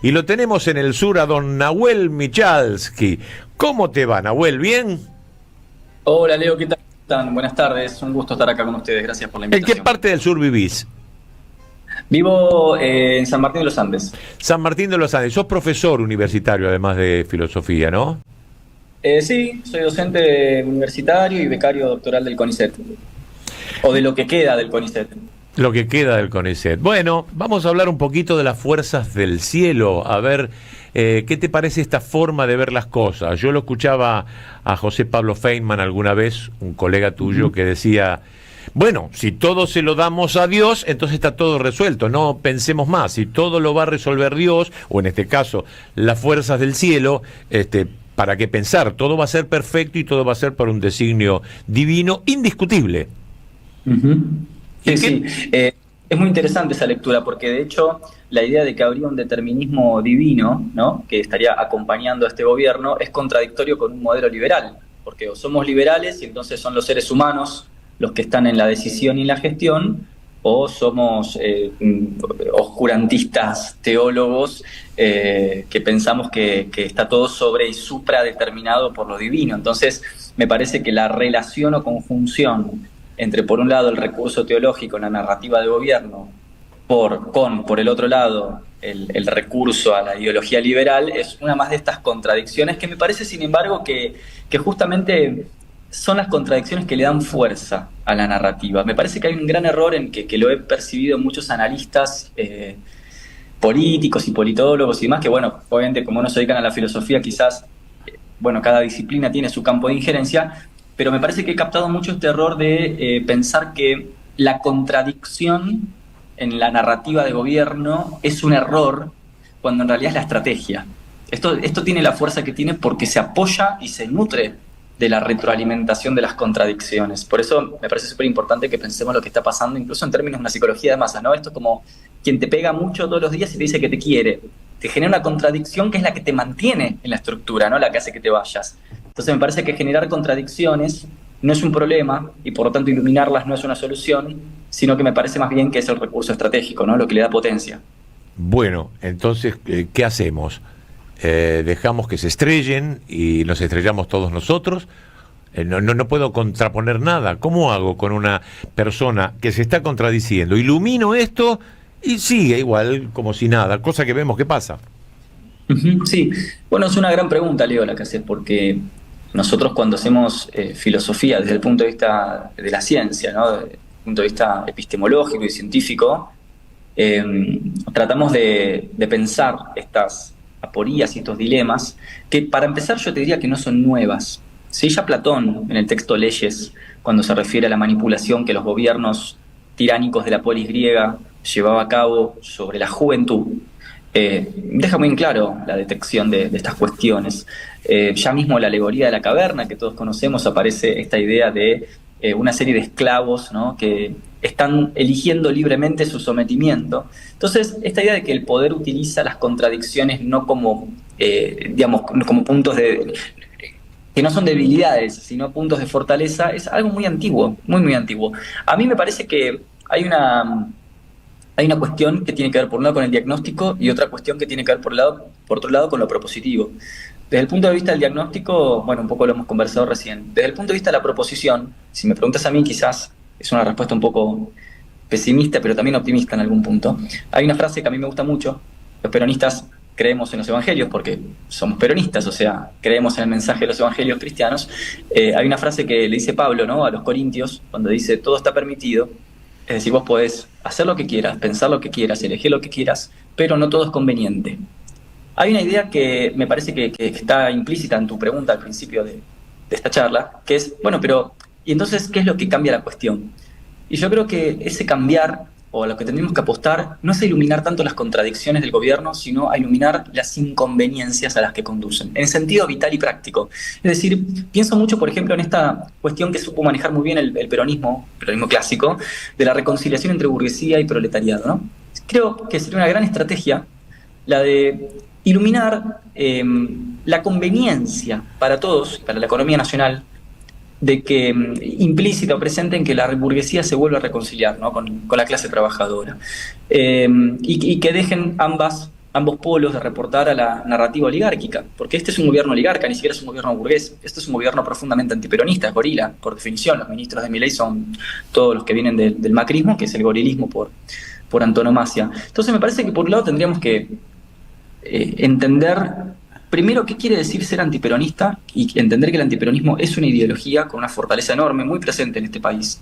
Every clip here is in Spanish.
Y lo tenemos en el sur a don Nahuel Michalski. ¿Cómo te va, Nahuel? ¿Bien? Hola Leo, ¿qué tal? Buenas tardes, un gusto estar acá con ustedes, gracias por la ¿En qué invitación. parte del sur vivís? Vivo en San Martín de los Andes. San Martín de los Andes. Sos profesor universitario, además de filosofía, ¿no? Sí, soy docente universitario y becario doctoral del CONICET, o de lo que queda del CONICET. Lo que queda del CONICET. Bueno, vamos a hablar un poquito de las fuerzas del cielo. A ver, ¿qué te parece esta forma de ver las cosas? Yo lo escuchaba a José Pablo Feynman alguna vez, un colega tuyo, que decía, bueno, si todo se lo damos a Dios, entonces está todo resuelto, no pensemos más. Si todo lo va a resolver Dios, o en este caso, las fuerzas del cielo, ¿para qué pensar? Todo va a ser perfecto y todo va a ser por un designio divino indiscutible. Ujú. ¿Y Sí, sí. qué? Es muy interesante esa lectura porque de hecho la idea de que habría un determinismo divino, ¿no?, que estaría acompañando a este gobierno es contradictorio con un modelo liberal, porque o somos liberales y entonces son los seres humanos los que están en la decisión y en la gestión, o somos oscurantistas teólogos que pensamos que está todo sobre y supradeterminado por lo divino. Entonces me parece que la relación o conjunción entre, por un lado, el recurso teológico, la narrativa de gobierno, por el otro lado, el recurso a la ideología liberal, es una más de estas contradicciones que me parece, sin embargo, que justamente son las contradicciones que le dan fuerza a la narrativa. Me parece que hay un gran error en que lo he percibido en muchos analistas políticos y politólogos y demás, que bueno, obviamente como no se dedican a la filosofía, quizás, bueno, cada disciplina tiene su campo de injerencia, pero me parece que he captado mucho este error de pensar que la contradicción en la narrativa de gobierno es un error, cuando en realidad es la estrategia. Esto tiene la fuerza que tiene porque se apoya y se nutre de la retroalimentación de las contradicciones. Por eso me parece súper importante que pensemos lo que está pasando, incluso en términos de una psicología de masas, ¿no? Esto es como quien te pega mucho todos los días y te dice que te quiere. Te genera una contradicción que es la que te mantiene en la estructura, ¿no?, la que hace que te vayas. Entonces me parece que generar contradicciones no es un problema y por lo tanto iluminarlas no es una solución, sino que me parece más bien que es el recurso estratégico, ¿no?, lo que le da potencia. Bueno, entonces, ¿qué hacemos? ¿Dejamos que se estrellen y nos estrellamos todos nosotros? No puedo contraponer nada. ¿Cómo hago con una persona que se está contradiciendo? Ilumino esto y sigue igual como si nada, cosa que vemos que pasa. Ujú, sí, bueno, es una gran pregunta, Leo, la que haces, porque nosotros cuando hacemos filosofía desde el punto de vista de la ciencia, ¿no?, desde el punto de vista epistemológico y científico, eh, tratamos de pensar estas aporías y estos dilemas, que para empezar yo te diría que no son nuevas. Sí, ya Platón, en el texto Leyes, cuando se refiere a la manipulación que los gobiernos tiránicos de la polis griega llevaba a cabo sobre la juventud, deja muy en claro la detección de estas cuestiones. Ya mismo en la alegoría de la caverna que todos conocemos aparece esta idea de una serie de esclavos, ¿no?, que están eligiendo libremente su sometimiento. Entonces, esta idea de que el poder utiliza las contradicciones no como, digamos, como puntos que no son debilidades, sino puntos de fortaleza, es algo muy antiguo, muy, muy antiguo. A mí me parece que hay una cuestión que tiene que ver por un lado con el diagnóstico y otra cuestión que tiene que ver por otro lado con lo propositivo. Desde el punto de vista del diagnóstico, bueno, un poco lo hemos conversado recién. Desde el punto de vista de la proposición, si me preguntas a mí, quizás es una respuesta un poco pesimista, pero también optimista en algún punto. Hay una frase que a mí me gusta mucho: los peronistas creemos en los evangelios porque somos peronistas, o sea, creemos en el mensaje de los evangelios cristianos. Hay una frase que le dice Pablo, ¿no?, a los corintios, cuando dice, todo está permitido. Es decir, vos podés hacer lo que quieras, pensar lo que quieras, elegir lo que quieras, pero no todo es conveniente. Hay una idea que me parece que está implícita en tu pregunta al principio de esta charla, que es, bueno, pero, ¿y entonces qué es lo que cambia la cuestión? Y yo creo que ese cambiar, o a lo que tendríamos que apostar, no es a iluminar tanto las contradicciones del gobierno, sino a iluminar las inconveniencias a las que conducen, en sentido vital y práctico. Es decir, pienso mucho, por ejemplo, en esta cuestión que supo manejar muy bien el peronismo clásico, de la reconciliación entre burguesía y proletariado, ¿no? Creo que sería una gran estrategia la de iluminar la conveniencia para todos, para la economía nacional, de que implícita o presente en que la burguesía se vuelva a reconciliar, ¿no?, con la clase trabajadora, y que dejen ambos polos de reportar a la narrativa oligárquica, porque este es un gobierno oligarca, ni siquiera es un gobierno burgués, este es un gobierno profundamente antiperonista, es gorila, por definición. Los ministros de Milei son todos los que vienen del macrismo, que es el gorilismo por antonomasia. Entonces me parece que por un lado tendríamos que entender primero qué quiere decir ser antiperonista y entender que el antiperonismo es una ideología con una fortaleza enorme, muy presente en este país,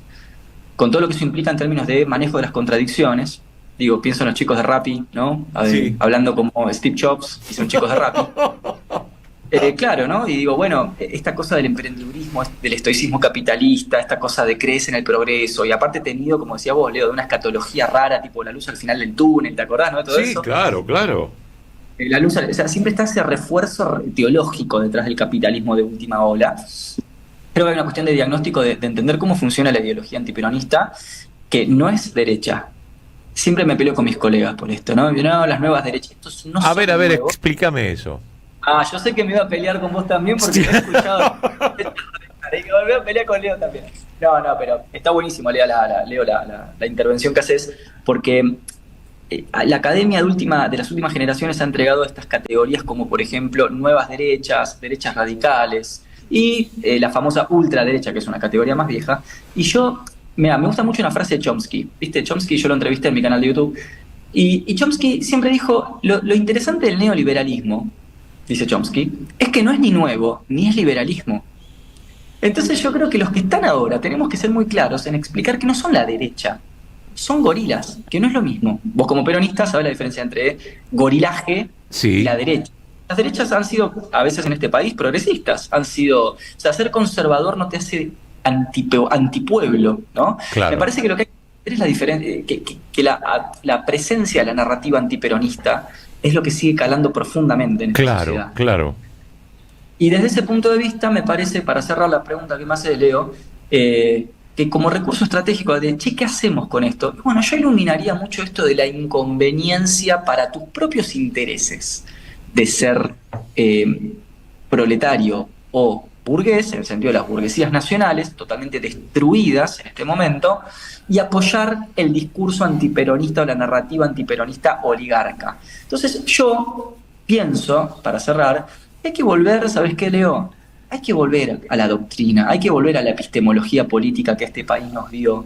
con todo lo que eso implica en términos de manejo de las contradicciones. Digo, pienso en los chicos de Rappi, ¿no? Sí. Hablando como Steve Jobs, y son chicos de Rappi. Claro, ¿no? Y digo, bueno, esta cosa del emprendedurismo, del estoicismo capitalista, esta cosa de creer en el progreso, y aparte tenido, como decía vos, Leo, de una escatología rara, tipo la luz al final del túnel, ¿te acordás, no? De todo eso. Sí, claro, claro. La luz, o sea, siempre está ese refuerzo teológico detrás del capitalismo de última ola. Creo que hay una cuestión de diagnóstico, de entender cómo funciona la ideología antiperonista, que no es derecha. Siempre me peleo con mis colegas por esto, ¿no? No, las nuevas derechas, estos no A son ver, nuevos. explícame eso. Yo sé que me iba a pelear con vos también porque te he escuchado. Me voy a pelear con Leo también. No, pero está buenísimo, Leo, la intervención que haces, porque la academia de las últimas generaciones ha entregado estas categorías como, por ejemplo, nuevas derechas, derechas radicales y la famosa ultraderecha, que es una categoría más vieja. Y mira, me gusta mucho una frase de Chomsky. ¿Viste? Chomsky, yo lo entrevisté en mi canal de YouTube. Y Chomsky siempre dijo, lo interesante del neoliberalismo, dice Chomsky, es que no es ni nuevo, ni es liberalismo. Entonces yo creo que los que están ahora tenemos que ser muy claros en explicar que no son la derecha, son gorilas, que no es lo mismo. Vos como peronista sabés la diferencia entre gorilaje y la derecha. Las derechas han sido, a veces en este país, progresistas. O sea, ser conservador no te hace antipueblo, ¿no? Claro. Me parece que lo que hay que hacer es la diferencia, que la presencia de la narrativa antiperonista es lo que sigue calando profundamente en esta sociedad. Claro. Y desde ese punto de vista, me parece, para cerrar la pregunta que me hace Leo, que como recurso estratégico de, ¿qué hacemos con esto? Bueno, yo iluminaría mucho esto de la inconveniencia para tus propios intereses de ser proletario o burgués, en el sentido de las burguesías nacionales, totalmente destruidas en este momento, y apoyar el discurso antiperonista o la narrativa antiperonista oligarca. Entonces yo pienso, para cerrar, hay que volver, ¿sabes qué, Leo? Hay que volver a la doctrina, hay que volver a la epistemología política que este país nos dio.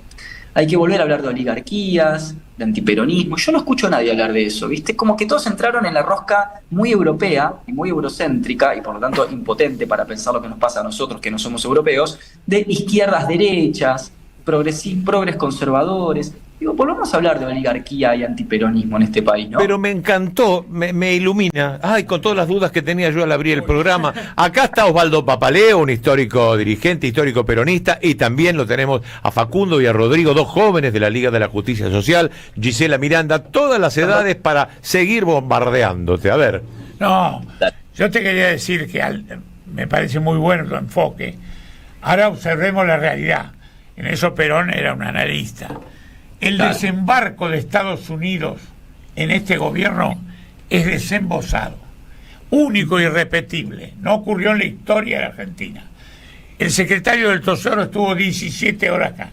Hay que volver a hablar de oligarquías, de antiperonismo. Yo no escucho a nadie hablar de eso, ¿viste? Como que todos entraron en la rosca muy europea y muy eurocéntrica, y por lo tanto impotente para pensar lo que nos pasa a nosotros, que no somos europeos, de izquierdas derechas, progres conservadores. Digo, volvamos a hablar de oligarquía y antiperonismo en este país, ¿no? Pero me encantó, me ilumina. Ay, con todas las dudas que tenía yo al abrir el programa. Acá está Osvaldo Papaleo, un histórico dirigente, histórico peronista, y también lo tenemos a Facundo y a Rodrigo, dos jóvenes de la Liga de la Justicia Social, Gisela Miranda, todas las edades para seguir bombardeándote. A ver. No, yo te quería decir que me parece muy bueno tu enfoque. Ahora observemos la realidad. En eso Perón era un analista. El desembarco de Estados Unidos en este gobierno es desembosado, único e irrepetible. No ocurrió en la historia de la Argentina. El secretario del Tesoro estuvo 17 horas acá.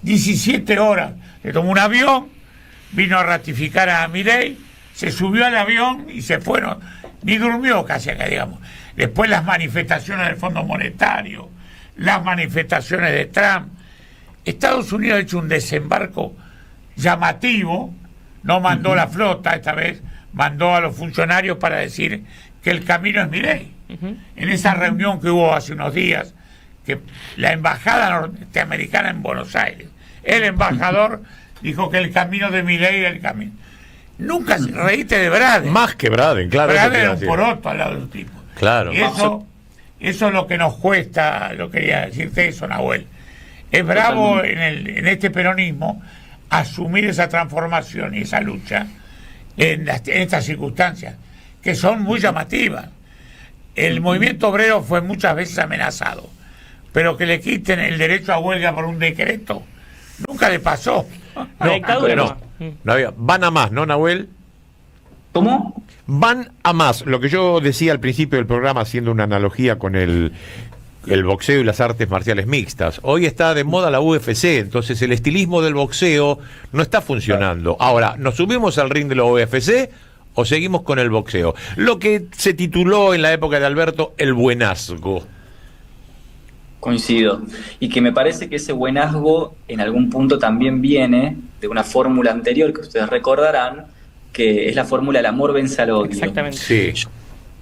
17 horas. Le tomó un avión, vino a ratificar a Milei, se subió al avión y se fueron. Ni durmió casi acá, digamos. Después las manifestaciones del Fondo Monetario, las manifestaciones de Trump. Estados Unidos ha hecho un desembarco llamativo, no mandó la flota esta vez, mandó a los funcionarios para decir que el camino es Milei. En esa reunión que hubo hace unos días, que la embajada norteamericana en Buenos Aires, el embajador dijo que el camino de Milei era el camino. Nunca reíste de Braden. Más que Braden, claro. Braden era un poroto al lado del tipo. Claro. Y eso es lo que nos cuesta, lo quería decirte eso, Nahuel. Es bravo en este peronismo asumir esa transformación y esa lucha en estas circunstancias, que son muy llamativas. El movimiento obrero fue muchas veces amenazado, pero que le quiten el derecho a huelga por un decreto, nunca le pasó. No había. Van a más, ¿no, Nahuel? ¿Cómo? Van a más. Lo que yo decía al principio del programa, haciendo una analogía con el boxeo y las artes marciales mixtas. Hoy está de moda la UFC, entonces el estilismo del boxeo no está funcionando. Ahora, ¿nos subimos al ring de la UFC ¿O seguimos con el boxeo? Lo que se tituló en la época de Alberto el buenazgo. Coincido. Y que me parece que ese buenazgo en algún punto también viene de una fórmula anterior que ustedes recordarán, que es la fórmula del amor vence al odio. Exactamente. Sí.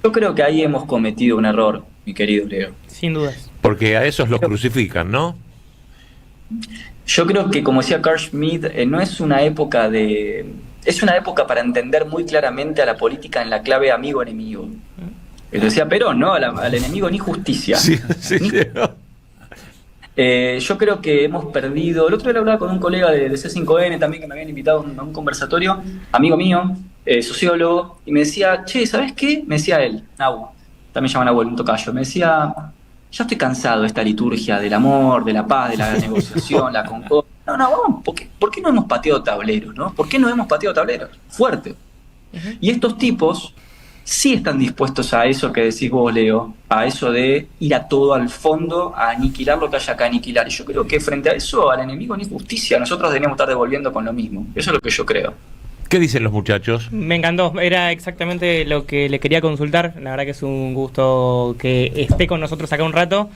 Yo creo que ahí hemos cometido un error, mi querido Leo. Sin dudas. Porque a esos los crucifican, ¿no? Yo creo que, como decía Carl Schmitt, no es una época de... Es una época para entender muy claramente a la política en la clave amigo-enemigo. Eso decía Perón, ¿no? Al enemigo ni justicia. Sí, sí. Yo creo que hemos perdido... El otro día hablaba con un colega de C5N también, que me habían invitado a un conversatorio, amigo mío, sociólogo, y me decía, che, ¿sabes qué? Me decía él, Nahu, también llaman Nahu, un tocayo, me decía, ya estoy cansado de esta liturgia del amor, de la paz, de la negociación, la concordia. No, vamos, ¿por qué no hemos pateado tableros, no? ¿Por qué no hemos pateado tableros? Fuerte. Y estos tipos sí están dispuestos a eso que decís vos, Leo, a eso de ir a todo al fondo, a aniquilar lo que haya que aniquilar. Y yo creo que frente a eso, al enemigo ni justicia, nosotros deberíamos estar devolviendo con lo mismo. Eso es lo que yo creo. ¿Qué dicen los muchachos? Me encantó, era exactamente lo que le quería consultar. La verdad que es un gusto que esté con nosotros acá un rato.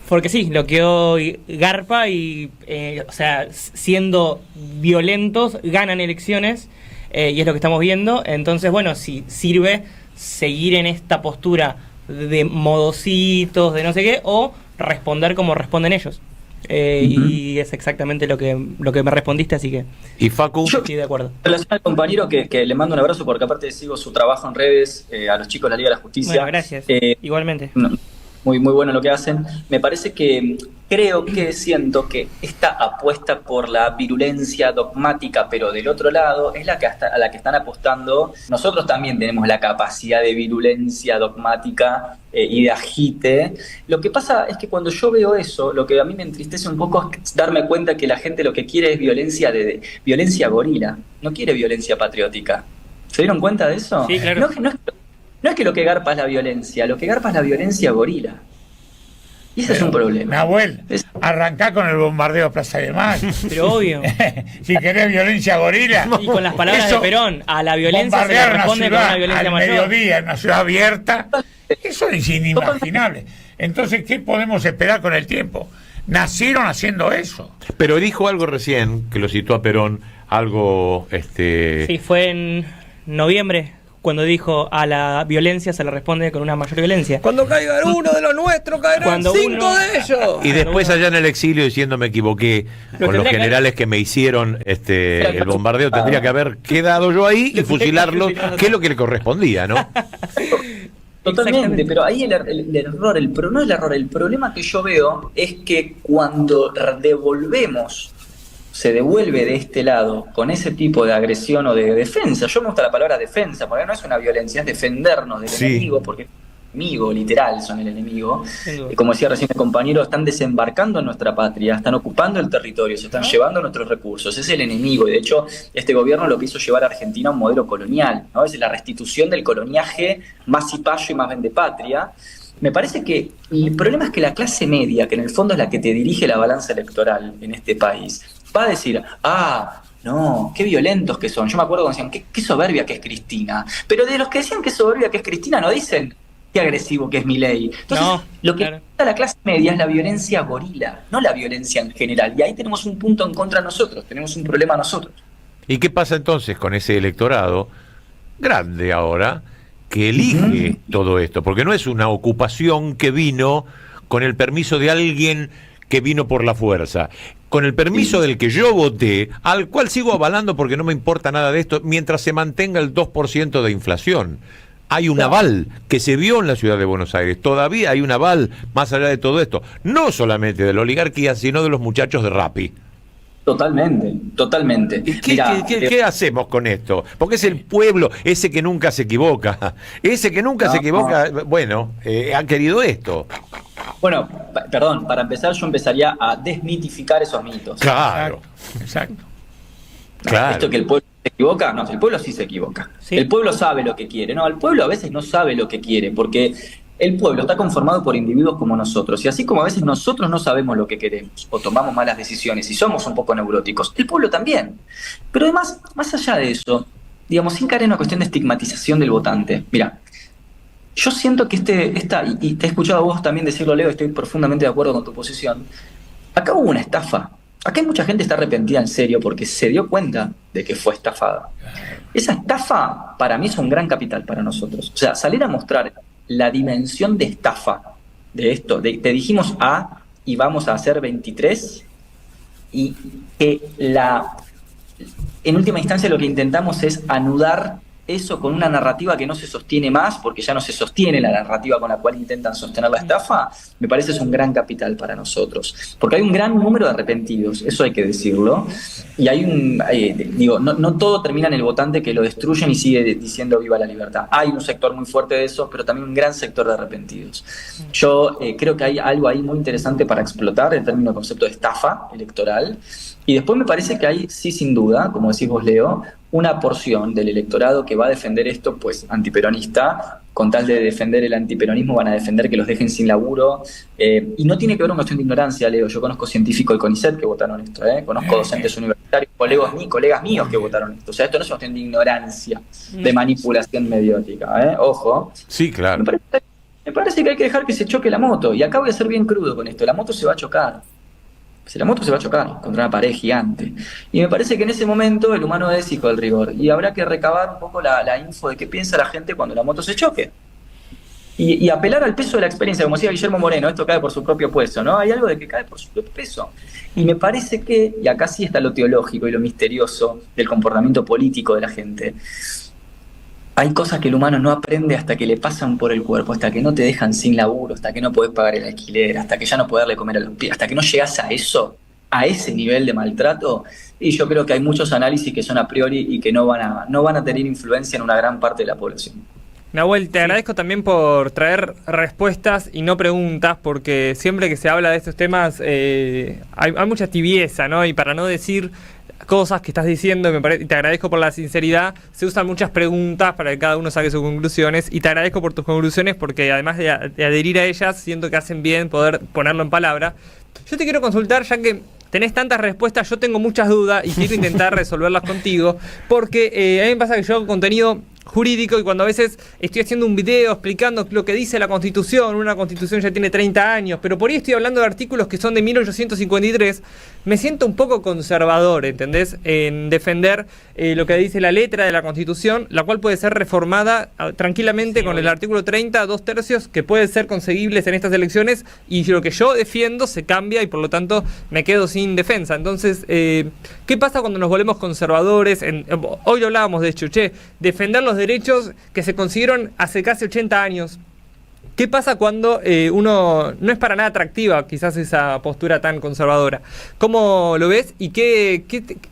Porque sí, lo que hoy garpa y, o sea, siendo violentos, ganan elecciones, y es lo que estamos viendo. Entonces, bueno, si sirve seguir en esta postura de modositos, de no sé qué, o responder como responden ellos. Y es exactamente lo que me respondiste, así que... ¿Y Facu? Yo, sí, de acuerdo. En relación al compañero, que le mando un abrazo porque aparte sigo su trabajo en redes, a los chicos de la Liga de la Justicia. Bueno, gracias. Igualmente. Muy bueno lo que hacen. Me parece que siento que esta apuesta por la virulencia dogmática, pero del otro lado, es a la que están apostando. Nosotros también tenemos la capacidad de virulencia dogmática y de agite. Lo que pasa es que cuando yo veo eso, lo que a mí me entristece un poco es darme cuenta que la gente lo que quiere es violencia gorila, no quiere violencia patriótica. ¿Se dieron cuenta de eso? Sí, claro. No es que lo que garpa es la violencia, lo que garpa es la violencia gorila. Y ese es un problema. Nahuel, arrancá con el bombardeo a Plaza de Mayo. Pero obvio. Si querés violencia gorila. Y con las palabras de Perón, a la violencia se le responde con una violencia al mayor. mediodía, en una ciudad abierta. Eso es inimaginable. Entonces, ¿qué podemos esperar con el tiempo? Nacieron haciendo eso. Pero dijo algo recién, que lo citó a Perón, algo... Sí, fue en noviembre, cuando dijo a la violencia se le responde con una mayor violencia. Cuando caiga uno de los nuestros, caerán 5 de ellos. Y después allá en el exilio diciendo me equivoqué con los generales que me hicieron el bombardeo, tendría que haber quedado yo ahí y fusilarlo, que es lo que le correspondía, ¿no? Totalmente, pero ahí el error, no el error, el problema que yo veo es que cuando se devuelve de este lado con ese tipo de agresión o de defensa. Yo me gusta la palabra defensa, porque no es una violencia, es defendernos del enemigo, porque el enemigo, literal, son el enemigo. Como decía recién el compañero, están desembarcando en nuestra patria, están ocupando el territorio, se están llevando nuestros recursos, es el enemigo. Y de hecho, este gobierno lo que hizo llevar a Argentina a un modelo colonial, ¿no? Es la restitución del coloniaje más cipayo y más vendepatria. Me parece que el problema es que la clase media, que en el fondo es la que te dirige la balanza electoral en este país, va a decir, no, qué violentos que son. Yo me acuerdo cuando decían, qué soberbia que es Cristina. Pero de los que decían qué soberbia que es Cristina, no dicen qué agresivo que es Milei. Entonces, lo que necesita la clase media es la violencia gorila, no la violencia en general. Y ahí tenemos un punto en contra nosotros, tenemos un problema nosotros. ¿Y qué pasa entonces con ese electorado grande ahora que elige todo esto? Porque no es una ocupación que vino con el permiso de alguien que vino por la fuerza, con el permiso del que yo voté, al cual sigo avalando porque no me importa nada de esto, mientras se mantenga el 2% de inflación. Hay un aval que se vio en la ciudad de Buenos Aires, todavía hay un aval más allá de todo esto, no solamente de la oligarquía, sino de los muchachos de Rappi. Totalmente. ¿Y qué hacemos con esto? Porque es el pueblo, ese que nunca se equivoca. Ese que nunca se equivoca, bueno, ha querido esto. Bueno, perdón, para empezar yo empezaría a desmitificar esos mitos. Claro. Exacto. Claro. Esto que el pueblo se equivoca, no, el pueblo sí se equivoca. Sí. El pueblo sabe lo que quiere. No, el pueblo a veces no sabe lo que quiere, porque el pueblo está conformado por individuos como nosotros, y así como a veces nosotros no sabemos lo que queremos, o tomamos malas decisiones, y somos un poco neuróticos, el pueblo también. Pero además, más allá de eso, digamos, sin caer en una cuestión de estigmatización del votante. Mira, yo siento que y te he escuchado a vos también decirlo, Leo, estoy profundamente de acuerdo con tu posición. Acá hubo una estafa. Acá hay mucha gente que está arrepentida en serio porque se dio cuenta de que fue estafada. Esa estafa para mí es un gran capital para nosotros. O sea, salir a mostrar la dimensión de estafa de esto, te dijimos A y vamos a hacer 23, y que en última instancia lo que intentamos es anudar eso con una narrativa que no se sostiene más, porque ya no se sostiene la narrativa con la cual intentan sostener la estafa, me parece es un gran capital para nosotros. Porque hay un gran número de arrepentidos, eso hay que decirlo, y no todo termina en el votante que lo destruyen y sigue diciendo viva la libertad. Hay un sector muy fuerte de esos, pero también un gran sector de arrepentidos. Yo creo que hay algo ahí muy interesante para explotar, el término concepto de estafa electoral, y después me parece que hay, sí, sin duda, como decís vos, Leo, una porción del electorado que va a defender esto, pues antiperonista, con tal de defender el antiperonismo van a defender que los dejen sin laburo, y no tiene que ver con cuestión de ignorancia, Leo. Yo conozco científicos del CONICET que votaron esto, conozco docentes universitarios, colegas míos que votaron esto. O sea, esto no es una cuestión de ignorancia, de manipulación mediática, ojo. Sí, claro. Me parece que hay que dejar que se choque la moto, y acá voy a ser bien crudo con esto, la moto se va a chocar. Si la moto se va a chocar contra una pared gigante. Y me parece que en ese momento el humano es hijo del rigor. Y habrá que recabar un poco la info de qué piensa la gente cuando la moto se choque. Y apelar al peso de la experiencia, como decía Guillermo Moreno, esto cae por su propio peso, ¿no? Hay algo de que cae por su propio peso. Y me parece que, y acá sí está lo teológico y lo misterioso del comportamiento político de la gente, hay cosas que el humano no aprende hasta que le pasan por el cuerpo, hasta que no te dejan sin laburo, hasta que no podés pagar el alquiler, hasta que ya no podés darle comer a los pies, hasta que no llegás a eso, a ese nivel de maltrato. Y yo creo que hay muchos análisis que son a priori y que no van a tener influencia en una gran parte de la población. Nahuel, te agradezco también por traer respuestas y no preguntas, porque siempre que se habla de estos temas hay mucha tibieza, ¿no? Y para no decir cosas que estás diciendo, y te agradezco por la sinceridad, se usan muchas preguntas para que cada uno saque sus conclusiones, y te agradezco por tus conclusiones porque además de adherir a ellas, siento que hacen bien poder ponerlo en palabra. Yo te quiero consultar, ya que tenés tantas respuestas, yo tengo muchas dudas y quiero intentar resolverlas contigo, porque a mí me pasa que yo hago contenido jurídico y cuando a veces estoy haciendo un video explicando lo que dice la Constitución, una Constitución ya tiene 30 años, pero por ahí estoy hablando de artículos que son de 1853, me siento un poco conservador, ¿entendés? En defender lo que dice la letra de la Constitución, la cual puede ser reformada tranquilamente con el artículo 30, 2/3, que pueden ser conseguibles en estas elecciones, y lo que yo defiendo se cambia y por lo tanto me quedo sin defensa. Entonces, ¿qué pasa cuando nos volvemos conservadores? Hoy lo hablábamos de hecho, defender los derechos que se consiguieron hace casi 80 años. ¿Qué pasa cuando uno no es para nada atractiva quizás esa postura tan conservadora? ¿Cómo lo ves? ¿Y qué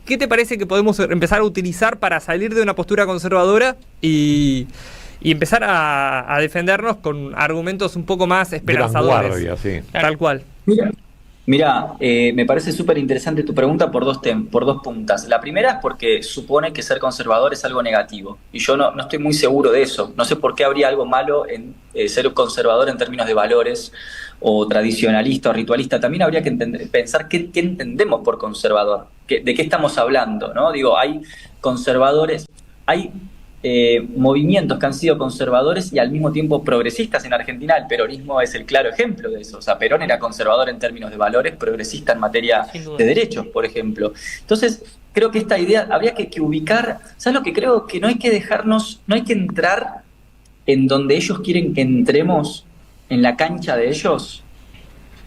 te parece que podemos empezar a utilizar para salir de una postura conservadora y empezar a defendernos con argumentos un poco más esperanzadores? De vanguardia, sí. Tal cual. Mira, me parece súper interesante tu pregunta por dos puntas. La primera es porque supone que ser conservador es algo negativo, y yo no estoy muy seguro de eso. No sé por qué habría algo malo en ser conservador en términos de valores, o tradicionalista o ritualista. También habría que pensar qué entendemos por conservador, de qué estamos hablando, ¿no? Digo, hay conservadores, hay movimientos que han sido conservadores y al mismo tiempo progresistas en Argentina. El peronismo es el claro ejemplo de eso. O sea, Perón era conservador en términos de valores, progresista en materia de derechos, por ejemplo. Entonces, creo que esta idea habría que ubicar. ¿Sabes lo que creo? Que no hay que no hay que entrar en donde ellos quieren que entremos, en la cancha de ellos,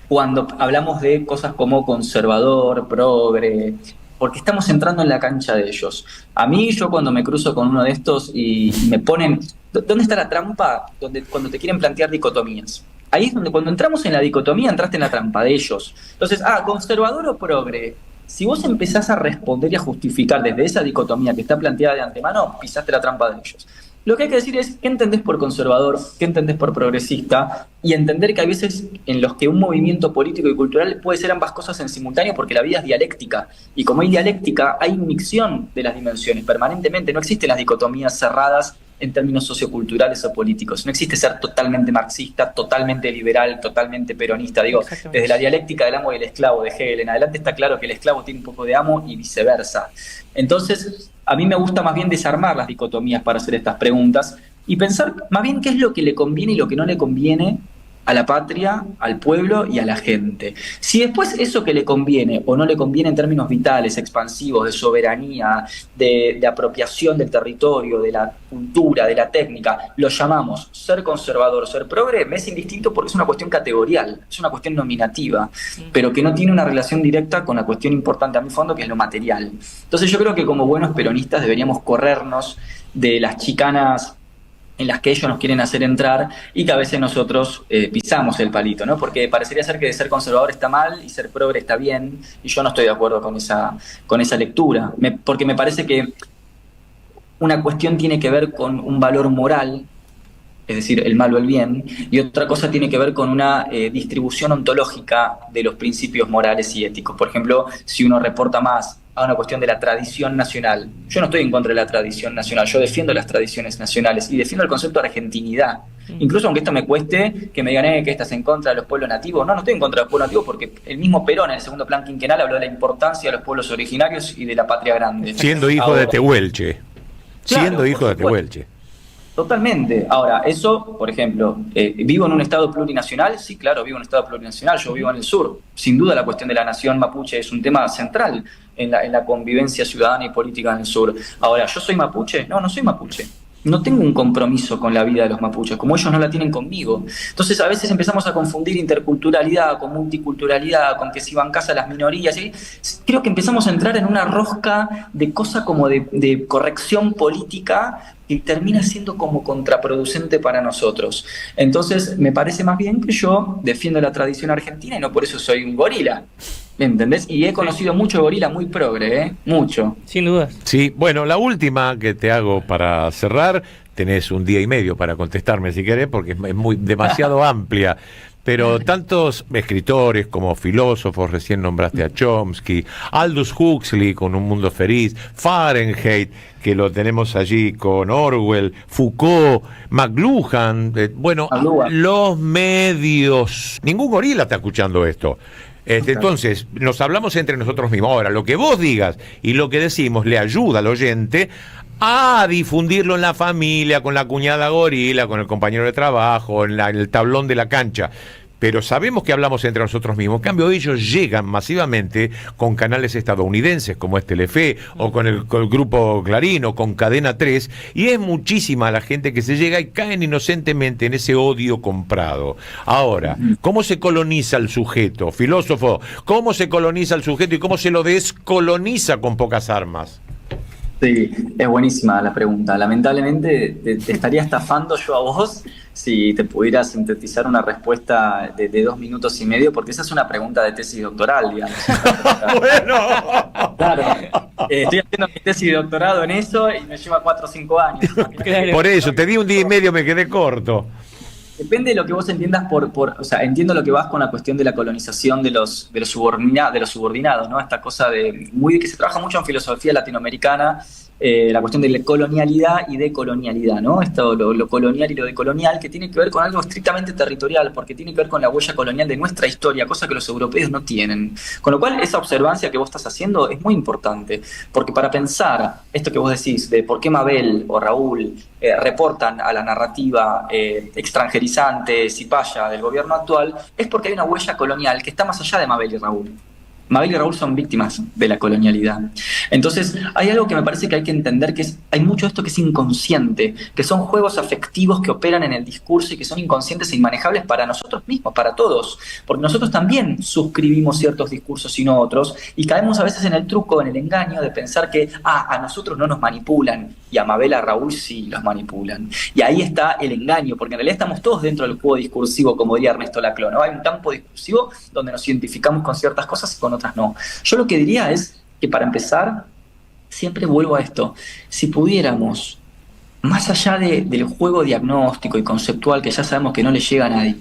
cuando hablamos de cosas como conservador, progre, porque estamos entrando en la cancha de ellos. A mí, yo cuando me cruzo con uno de estos y me ponen... ¿Dónde está la trampa? Cuando te quieren plantear dicotomías. Ahí es donde cuando entramos en la dicotomía, entraste en la trampa de ellos. Entonces, conservador o progre. Si vos empezás a responder y a justificar desde esa dicotomía que está planteada de antemano, pisaste la trampa de ellos. Lo que hay que decir es qué entendés por conservador, qué entendés por progresista, y entender que hay veces en los que un movimiento político y cultural puede ser ambas cosas en simultáneo, porque la vida es dialéctica, y como hay dialéctica, hay micción de las dimensiones permanentemente. No existen las dicotomías cerradas en términos socioculturales o políticos. No existe ser totalmente marxista, totalmente liberal, totalmente peronista. Digo, desde la dialéctica del amo y el esclavo de Hegel en adelante está claro que el esclavo tiene un poco de amo y viceversa. Entonces, a mí me gusta más bien desarmar las dicotomías para hacer estas preguntas y pensar más bien qué es lo que le conviene y lo que no le conviene a la patria, al pueblo y a la gente. Si después eso que le conviene o no le conviene en términos vitales, expansivos, de soberanía, de apropiación del territorio, de la cultura, de la técnica, lo llamamos ser conservador, ser progre, me es indistinto porque es una cuestión categorial, es una cuestión nominativa, pero que no tiene una relación directa con la cuestión importante a mi fondo, que es lo material. Entonces yo creo que como buenos peronistas deberíamos corrernos de las chicanas en las que ellos nos quieren hacer entrar y que a veces nosotros pisamos el palito, ¿no? Porque parecería ser que de ser conservador está mal y ser progre está bien, y yo no estoy de acuerdo con esa lectura, porque me parece que una cuestión tiene que ver con un valor moral, es decir, el mal o el bien, y otra cosa tiene que ver con una distribución ontológica de los principios morales y éticos. Por ejemplo, si uno reporta más a una cuestión de la tradición nacional. Yo no estoy en contra de la tradición nacional, yo defiendo las tradiciones nacionales y defiendo el concepto de argentinidad. Incluso aunque esto me cueste, que me digan que estás en contra de los pueblos nativos. No estoy en contra de los pueblos nativos porque el mismo Perón en el segundo plan quinquenal habló de la importancia de los pueblos originarios y de la patria grande. Siendo hijo de Tehuelche. Siendo hijo de Tehuelche. Totalmente. Ahora, eso, por ejemplo, ¿vivo en un estado plurinacional? Sí, claro, vivo en un estado plurinacional, yo vivo en el sur. Sin duda la cuestión de la nación mapuche es un tema central en la convivencia ciudadana y política en el sur. Ahora, ¿yo soy mapuche? No, no soy mapuche. No tengo un compromiso con la vida de los mapuches, como ellos no la tienen conmigo. Entonces a veces empezamos a confundir interculturalidad con multiculturalidad, con que si van casa las minorías. ¿Sí? Creo que empezamos a entrar en una rosca de cosa como de corrección política que termina siendo como contraproducente para nosotros. Entonces me parece más bien que yo defiendo la tradición argentina y no por eso soy un gorila. ¿Entendés? Y he conocido mucho gorila muy progre, ¿eh? Mucho. Sin dudas. Sí, bueno, la última que te hago para cerrar, tenés un día y medio para contestarme si querés, porque es demasiado amplia. Pero tantos escritores como filósofos, recién nombraste a Chomsky, Aldous Huxley con Un Mundo Feliz, Fahrenheit, que lo tenemos allí con Orwell, Foucault, McLuhan, los medios. Ningún gorila está escuchando esto. Entonces, nos hablamos entre nosotros mismos. Ahora, lo que vos digas y lo que decimos le ayuda al oyente a difundirlo en la familia, con la cuñada gorila, con el compañero de trabajo, en el tablón de la cancha. Pero sabemos que hablamos entre nosotros mismos. En cambio, ellos llegan masivamente con canales estadounidenses como es Telefe o con el grupo Clarín o con Cadena 3, y es muchísima la gente que se llega y caen inocentemente en ese odio comprado. Ahora, ¿cómo se coloniza el sujeto? Filósofo, ¿cómo se coloniza el sujeto y cómo se lo descoloniza con pocas armas? Sí, es buenísima la pregunta. Lamentablemente te estaría estafando yo a vos si te pudiera sintetizar una respuesta de 2 minutos y medio, porque esa es una pregunta de tesis doctoral, digamos. Bueno. Claro, estoy haciendo mi tesis de doctorado en eso y me lleva 4 o 5 años. Por eso, te di un día y medio, me quedé corto. Depende de lo que vos entiendas o sea, entiendo lo que vas con la cuestión de la colonización de los subordinados, ¿no? Esta cosa que se trabaja mucho en filosofía latinoamericana, la cuestión de la colonialidad y decolonialidad, ¿no? Esto, lo colonial y lo decolonial, que tiene que ver con algo estrictamente territorial, porque tiene que ver con la huella colonial de nuestra historia, cosa que los europeos no tienen. Con lo cual, esa observancia que vos estás haciendo es muy importante, porque para pensar esto que vos decís, de por qué Mabel o Raúl reportan a la narrativa extranjerizante, cipaya del gobierno actual, es porque hay una huella colonial que está más allá de Mabel y Raúl. Mabel y Raúl son víctimas de la colonialidad. Entonces, hay algo que me parece que hay que entender, que hay mucho de esto que es inconsciente, que son juegos afectivos que operan en el discurso y que son inconscientes e inmanejables para nosotros mismos, para todos, porque nosotros también suscribimos ciertos discursos y no otros, y caemos a veces en el truco, en el engaño de pensar que a nosotros no nos manipulan, y a Mabel, a Raúl sí los manipulan. Y ahí está el engaño, porque en realidad estamos todos dentro del juego discursivo, como diría Ernesto Laclau, ¿no? Hay un campo discursivo donde nos identificamos con ciertas cosas y con otras no. Yo lo que diría es que, para empezar, siempre vuelvo a esto: si pudiéramos, más allá del juego diagnóstico y conceptual que ya sabemos que no le llega a nadie,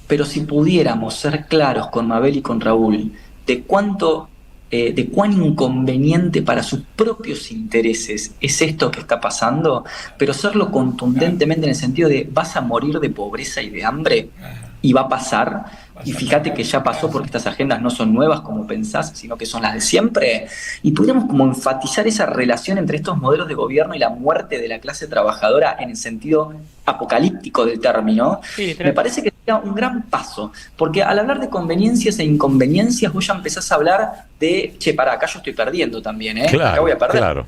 pero si pudiéramos ser claros con Mabel y con Raúl de cuán inconveniente para sus propios intereses es esto que está pasando, pero serlo contundentemente en el sentido de vas a morir de pobreza y de hambre, y va a pasar, y fíjate que ya pasó porque estas agendas no son nuevas como pensás, sino que son las de siempre, y pudiéramos como enfatizar esa relación entre estos modelos de gobierno y la muerte de la clase trabajadora en el sentido apocalíptico del término, me parece que sería un gran paso, porque al hablar de conveniencias e inconveniencias vos ya empezás a hablar de, che, pará, acá yo estoy perdiendo también, claro, acá voy a perder. Claro.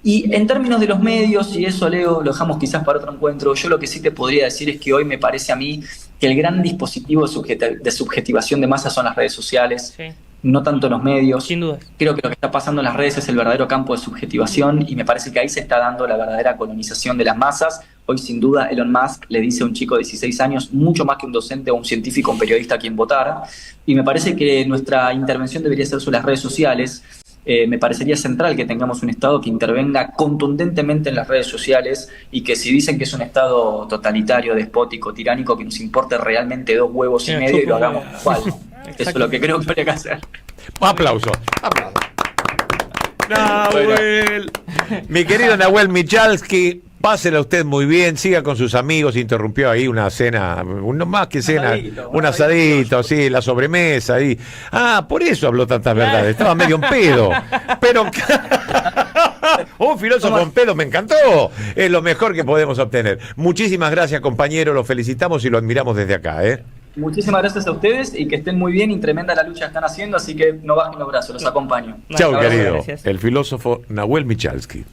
Y en términos de los medios, y eso, Leo, lo dejamos quizás para otro encuentro, yo lo que sí te podría decir es que hoy me parece a mí que el gran dispositivo de subjetivación de masa son las redes sociales, no tanto los medios. Sin duda. Creo que lo que está pasando en las redes es el verdadero campo de subjetivación y me parece que ahí se está dando la verdadera colonización de las masas. Hoy, sin duda, Elon Musk le dice a un chico de 16 años mucho más que un docente o un científico, un periodista a quien votar. Y me parece que nuestra intervención debería ser sobre las redes sociales. Me parecería central que tengamos un Estado que intervenga contundentemente en las redes sociales y que si dicen que es un Estado totalitario, despótico, tiránico, que nos importe realmente 2 huevos y medio y lo hagamos igual. Eso es lo que creo que habría que hacer. Un aplauso. Nahuel. Mi querido Nahuel Michalski, pásela usted muy bien, siga con sus amigos, interrumpió ahí una cena, no más que cena, un asadito, sí, la sobremesa ahí. Ah, por eso habló tantas verdades, estaba medio en pedo, pero un filósofo en pedo me encantó, es lo mejor que podemos obtener. Muchísimas gracias, compañero, lo felicitamos y lo admiramos desde acá, ¿eh? Muchísimas gracias a ustedes y que estén muy bien y tremenda la lucha que están haciendo, así que no bajen los brazos, los acompaño. Chao, querido. El filósofo Nahuel Michalski.